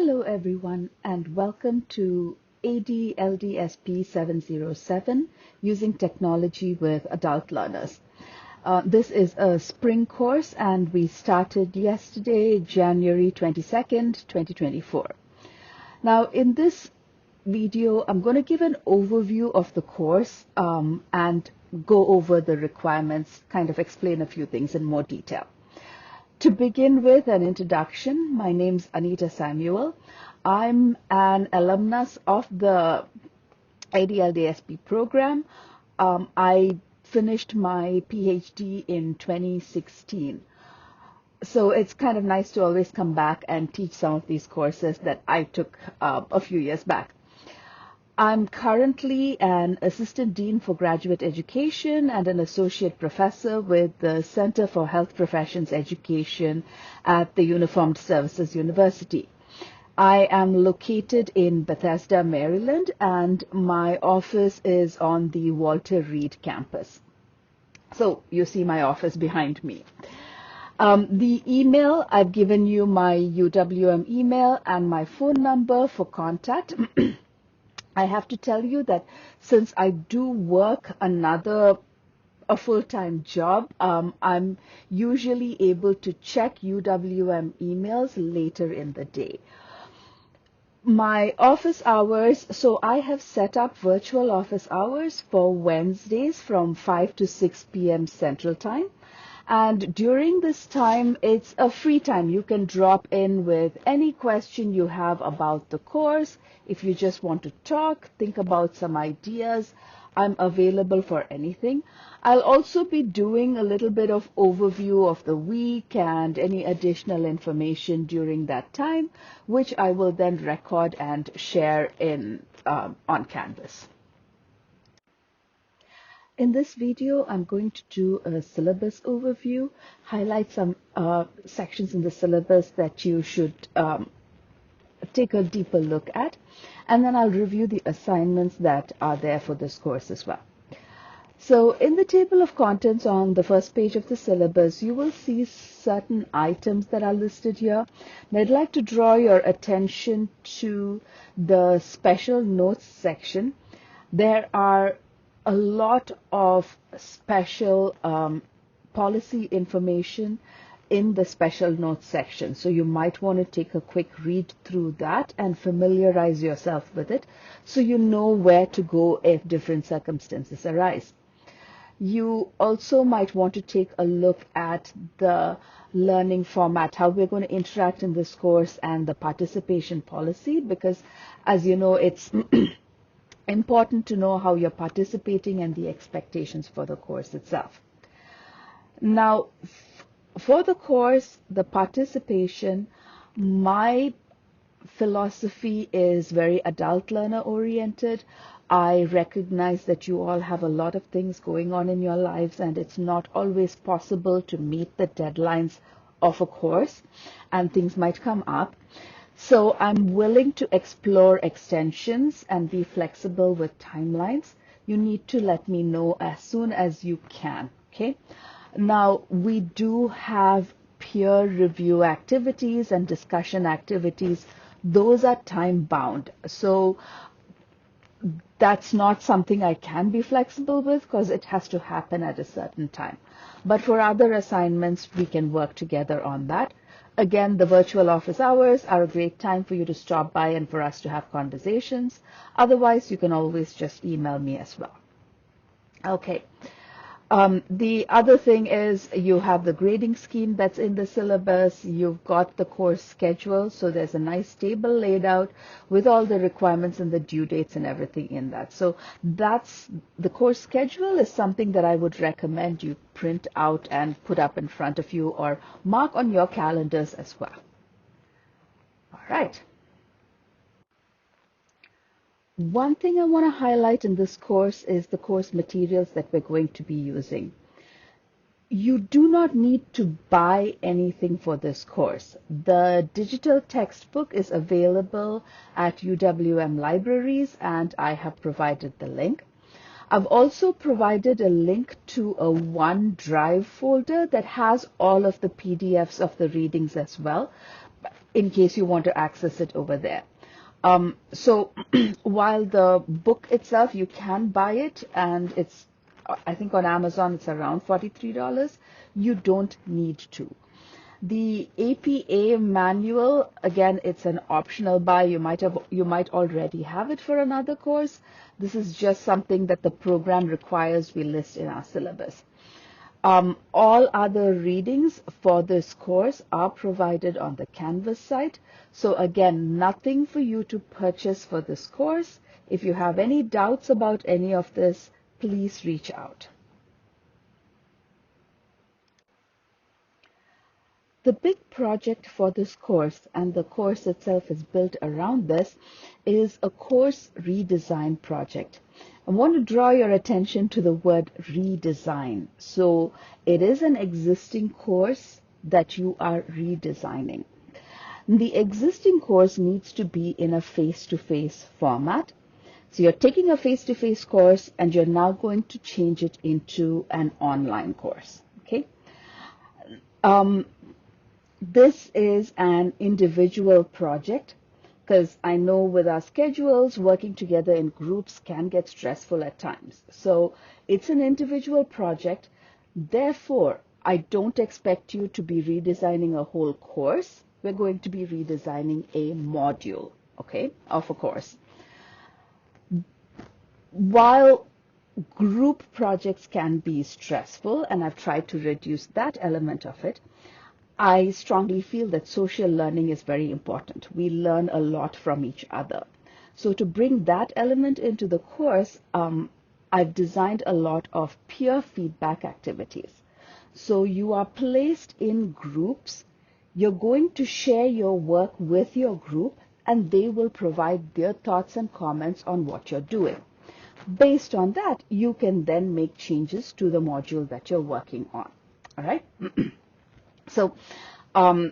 Hello everyone and welcome to ADLDSP 707 using technology with adult learners. This is a spring course and we started yesterday, January 22nd, 2024. Now in this video, I'm going to give an overview of the course and go over the requirements, kind of explain a few things in more detail. To begin with an introduction, my name's Anita Samuel. I'm an alumnus of the ADLDSP program. I finished my PhD in 2016. So it's kind of nice to always come back and teach some of these courses that I took a few years back. I'm currently an Assistant Dean for Graduate Education and an Associate Professor with the Center for Health Professions Education at the Uniformed Services University. I am located in Bethesda, Maryland, and my office is on the Walter Reed campus. So you see my office behind me. The email, I've given you my UWM email and my phone number for contact. I have to tell you that since I do work a full-time job, I'm usually able to check UWM emails later in the day. My office hours, so I have set up virtual office hours for Wednesdays from 5 to 6 p.m. Central Time. And during this time, it's a free time. You can drop in with any question you have about the course. If you just want to talk, think about some ideas, I'm available for anything. I'll also be doing a little bit of overview of the week and any additional information during that time, which I will then record and share on Canvas. In this video, I'm going to do a syllabus overview, highlight some sections in the syllabus that you should take a deeper look at, and then I'll review the assignments that are there for this course as well. So in the table of contents on the first page of the syllabus, you will see certain items that are listed here. And I'd like to draw your attention to the special notes section. There are a lot of special policy information in the special notes section. So you might want to take a quick read through that and familiarize yourself with it so you know where to go if different circumstances arise. You also might want to take a look at the learning format, how we're going to interact in this course, and the participation policy, because as you know, it's important to know how you're participating and the expectations for the course itself. Now, for the course, the participation, my philosophy is very adult learner oriented. I recognize that you all have a lot of things going on in your lives and it's not always possible to meet the deadlines of a course and things might come up. So I'm willing to explore extensions and be flexible with timelines. You need to let me know as soon as you can, okay? Now, we do have peer review activities and discussion activities. Those are time bound. So that's not something I can be flexible with because it has to happen at a certain time. But for other assignments, we can work together on that. Again, the virtual office hours are a great time for you to stop by and for us to have conversations. Otherwise, you can always just email me as well. Okay. The other thing is you have the grading scheme that's in the syllabus. You've got the course schedule. So there's a nice table laid out with all the requirements and the due dates and everything in that. So that's the course schedule is something that I would recommend you print out and put up in front of you or mark on your calendars as well. All right. One thing I want to highlight in this course is the course materials that we're going to be using. You do not need to buy anything for this course. The digital textbook is available at UWM libraries and I have provided the link. I've also provided a link to a OneDrive folder that has all of the PDFs of the readings as well. in case you want to access it over there. So while the book itself, you can buy it, and it's, I think on Amazon it's around $43, you don't need to. The APA manual, again, it's an optional buy. You might already have it for another course. This is just something that the program requires we list in our syllabus. All other readings for this course are provided on the Canvas site. So again, nothing for you to purchase for this course. If you have any doubts about any of this, please reach out. The big project for this course, and the course itself is built around this, is a course redesign project. I want to draw your attention to the word redesign. So it is an existing course that you are redesigning. The existing course needs to be in a face-to-face format. So you're taking a face-to-face course and you're now going to change it into an online course. Okay. This is an individual project, because I know with our schedules, working together in groups can get stressful at times. So it's an individual project. Therefore, I don't expect you to be redesigning a whole course. We're going to be redesigning a module, okay, of a course. While group projects can be stressful, and I've tried to reduce that element of it, I strongly feel that social learning is very important. We learn a lot from each other. So to bring that element into the course, I've designed a lot of peer feedback activities. So you are placed in groups. You're going to share your work with your group, and they will provide their thoughts and comments on what you're doing. Based on that, you can then make changes to the module that you're working on. All right? So all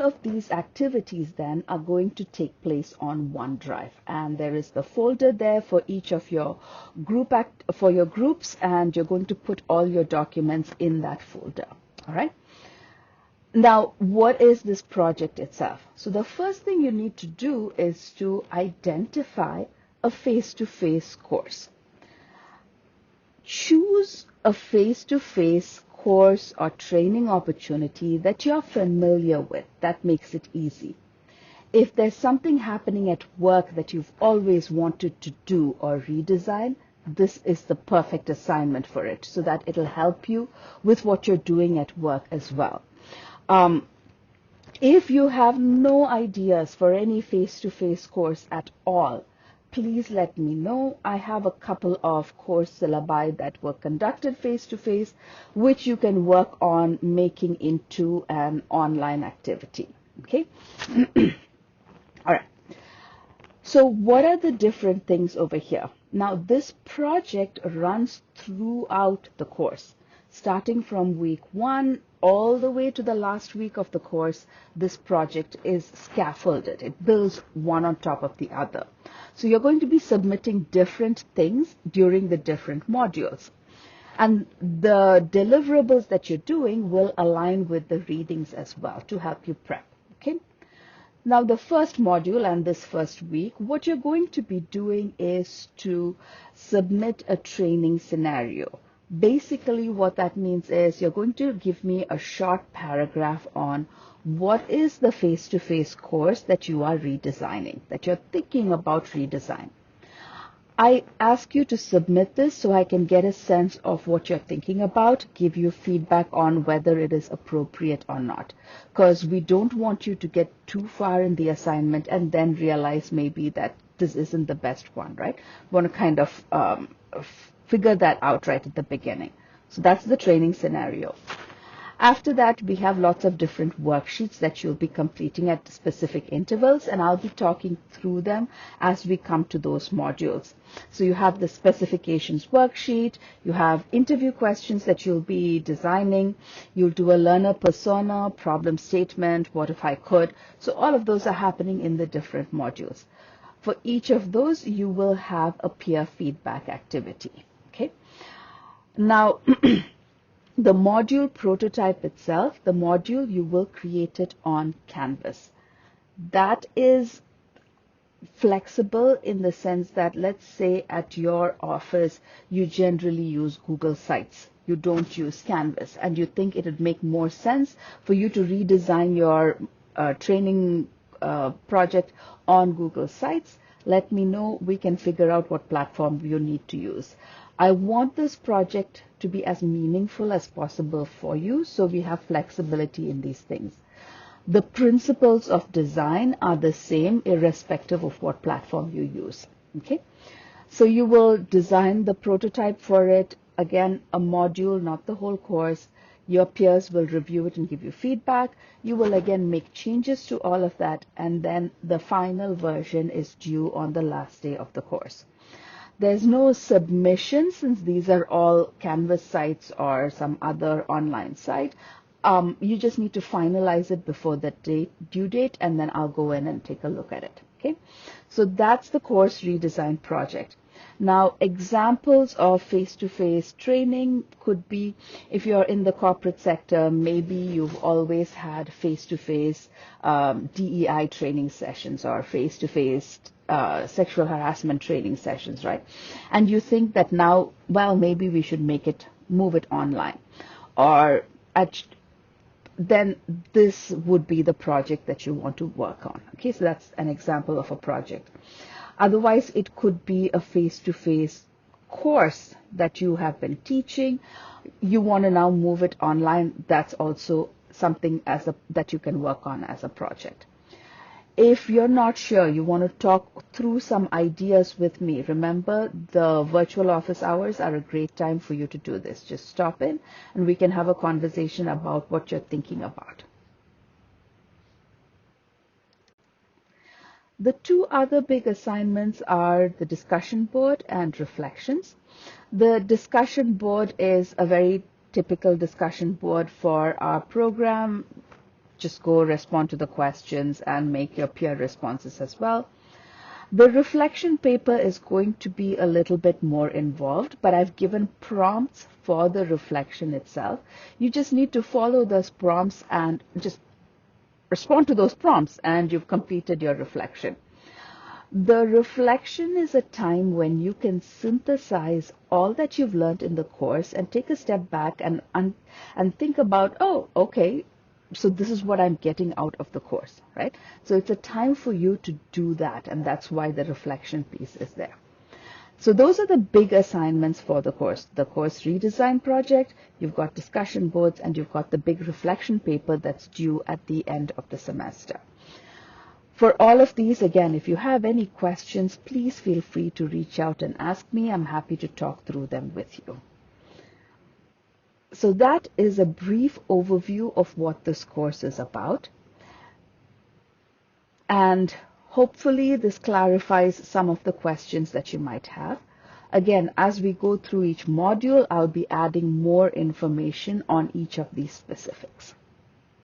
of these activities then are going to take place on OneDrive, and there is the folder there for each of your groups, and you're going to put all your documents in that folder. All right. Now, what is this project itself? So the first thing you need to do is to identify a face-to-face course. Choose a face-to-face course or training opportunity that you're familiar with. That makes it easy. If there's something happening at work that you've always wanted to do or redesign, this is the perfect assignment for it, so that it'll help you with what you're doing at work as well. If you have no ideas for any face-to-face course at all, please let me know. I have a couple of course syllabi that were conducted face-to-face, which you can work on making into an online activity. Okay? All right. So what are the different things over here? Now, this project runs throughout the course. Starting from week 1 all the way to the last week of the course, this project is scaffolded. It builds one on top of the other. So you're going to be submitting different things during the different modules. And the deliverables that you're doing will align with the readings as well to help you prep. Okay? Now, the first module and this first week, what you're going to be doing is to submit a training scenario. Basically, what that means is you're going to give me a short paragraph on what is the face-to-face course that you are redesigning, that you're thinking about redesign. I ask you to submit this so I can get a sense of what you're thinking about, give you feedback on whether it is appropriate or not, because we don't want you to get too far in the assignment and then realize maybe that this isn't the best one, right? We want to kind of figure that out right at the beginning. So that's the training scenario. After that, we have lots of different worksheets that you'll be completing at specific intervals, and I'll be talking through them as we come to those modules. So you have the specifications worksheet, you have interview questions that you'll be designing, you'll do a learner persona, problem statement, what if I could. So all of those are happening in the different modules. For each of those, you will have a peer feedback activity. Okay. Now, The module prototype itself, the module, you will create it on Canvas. That is flexible in the sense that, let's say at your office, you generally use Google Sites. You don't use Canvas, and you think it would make more sense for you to redesign your training project on Google Sites. Let me know. We can figure out what platform you need to use. I want this project to be as meaningful as possible for you, so we have flexibility in these things. The principles of design are the same irrespective of what platform you use. Okay, so you will design the prototype for it. Again, a module, not the whole course. Your peers will review it and give you feedback. You will again make changes to all of that, and then the final version is due on the last day of the course. There's no submission since these are all Canvas sites or some other online site. You just need to finalize it before the due date, and then I'll go in and take a look at it. Okay, so that's the course redesign project. Now, examples of face-to-face training could be, if you're in the corporate sector, maybe you've always had face-to-face DEI training sessions or face-to-face sexual harassment training sessions, right? And you think that now, well, maybe we should move it online, or then this would be the project that you want to work on. Okay, so that's an example of a project. Otherwise, it could be a face-to-face course that you have been teaching. You want to now move it online. That's also something that you can work on as a project. If you're not sure, you want to talk through some ideas with me, remember the virtual office hours are a great time for you to do this. Just stop in and we can have a conversation about what you're thinking about. The two other big assignments are the discussion board and reflections. The discussion board is a very typical discussion board for our program. Just go respond to the questions and make your peer responses as well. The reflection paper is going to be a little bit more involved, but I've given prompts for the reflection itself. You just need to follow those prompts and just respond to those prompts, and you've completed your reflection. The reflection is a time when you can synthesize all that you've learned in the course and take a step back and think about, oh, okay, so this is what I'm getting out of the course, right? So it's a time for you to do that, and that's why the reflection piece is there. So those are the big assignments for the course redesign project. You've got discussion boards, and you've got the big reflection paper that's due at the end of the semester. For all of these, again, if you have any questions, please feel free to reach out and ask me. I'm happy to talk through them with you. So that is a brief overview of what this course is about. And hopefully this clarifies some of the questions that you might have. Again, as we go through each module, I'll be adding more information on each of these specifics.